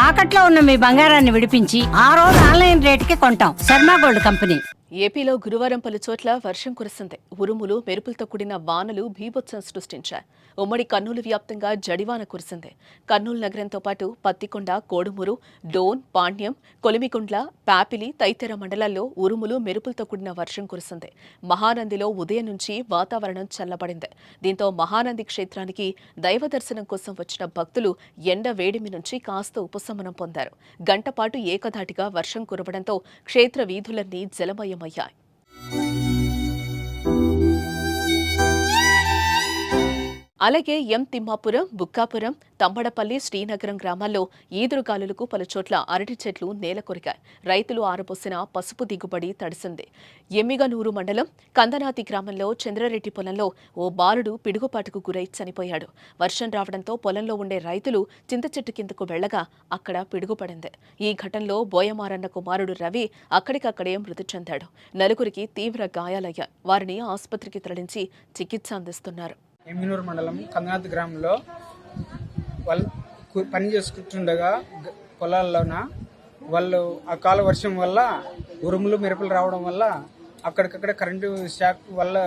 తాకట్లో ఉన్న మీ బంగారాన్ని విడిపించి ఆ రోజు ఆన్లైన్ రేటుకి కొంటాం. Sharma gold company. ఏపీలో గురువారం పలు చోట్ల వర్షం కురిసింది. ఉరుములు, మెరుపులతో కూడిన వానలు బీభత్సం సృష్టించాయి. ఉమ్మడి కర్నూలు వ్యాప్తంగా జడివాన కురిసింది. కర్నూలు నగరంతో పాటు పత్తికొండ, కోడుమూరు, డోన్, పాండ్యం, కొలిమికుండ్ల, పాపిలి తదితర మండలాల్లో ఉరుములు, మెరుపులతో కూడిన వర్షం కురిసింది. మహానందిలో ఉదయం నుంచి వాతావరణం చల్లబడింది. దీంతో మహానంది క్షేత్రానికి దైవ దర్శనం కోసం వచ్చిన భక్తులు ఎండ వేడిమి నుంచి కాస్త ఉపశమనం పొందారు. గంటపాటు ఏకధాటిగా వర్షం కురవడంతో క్షేత్ర వీధులన్నీ జలమయం అయ్యాయి. అలాగే ఎం తిమ్మాపురం, బుక్కాపురం, తంబడపల్లి, శ్రీనగరం గ్రామాల్లో ఈదురుగాలులకు పలుచోట్ల అరటి చెట్లు నేలకొరిగాయి. రైతులు ఆరబోసిన పసుపు దిగుబడి తడిసింది. ఎమ్మిగనూరు మండలం కందనాతి గ్రామంలో చంద్రరెడ్డి పొలంలో ఓ బాలుడు పిడుగుపాటుకు గురై చనిపోయాడు. వర్షం రావడంతో పొలంలో ఉండే రైతులు చింత చెట్టు కిందకు వెళ్లగా అక్కడ పిడుగుపడింది. ఈ ఘటనలో బోయమారన్న కుమారుడు రవి అక్కడికక్కడే మృతి చెందాడు. నలుగురికి తీవ్ర గాయాలయ్యాయి. వారిని ఆసుపత్రికి తరలించి చికిత్స అందిస్తున్నారు. ఎమ్మినూరు మండలం కందనాథ్ గ్రామంలో వాళ్ళు పని చేసుకుంటుండగా పొలాల్లోన వాళ్ళు అకాల వర్షం వల్ల ఉరుములు మెరుపులు రావడం వల్ల అక్కడికక్కడ కరెంటు షాక్ వల్ల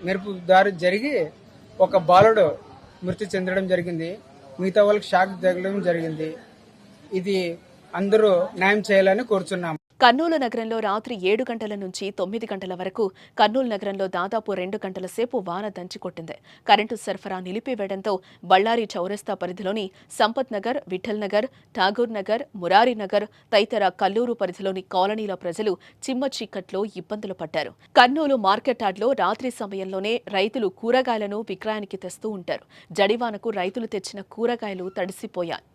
మెరుపు దారి జరిగి ఒక బాలుడు మృతి చెందడం జరిగింది. మిగతా వాళ్ళకి షాక్ తగలడం జరిగింది. ఇది అందరూ న్యాయం చేయాలని కోరుచున్నాం. కర్నూలు నగరంలో రాత్రి 7 గంటల నుంచి 9 గంటల వరకు కర్నూలు నగరంలో దాదాపు 2 గంటల సేపు వాన దంచికొట్టింది. కరెంటు సరఫరా నిలిపివేయడంతో బళ్ళారి చౌరస్తా పరిధిలోని సంపత్ నగర్, విఠల్ నగర్, ఠాగూర్ నగర్, మురారి నగర్ తదితర కల్లూరు పరిధిలోని కాలనీల ప్రజలు చిమ్మ చీకట్లో ఇబ్బందులు పడ్డారు. కర్నూలు మార్కెట్ యార్డ్లో రాత్రి సమయంలోనే రైతులు కూరగాయలను విక్రయానికి తెస్తూ ఉంటారు. జడివానకు రైతులు తెచ్చిన కూరగాయలు తడిసిపోయాయి.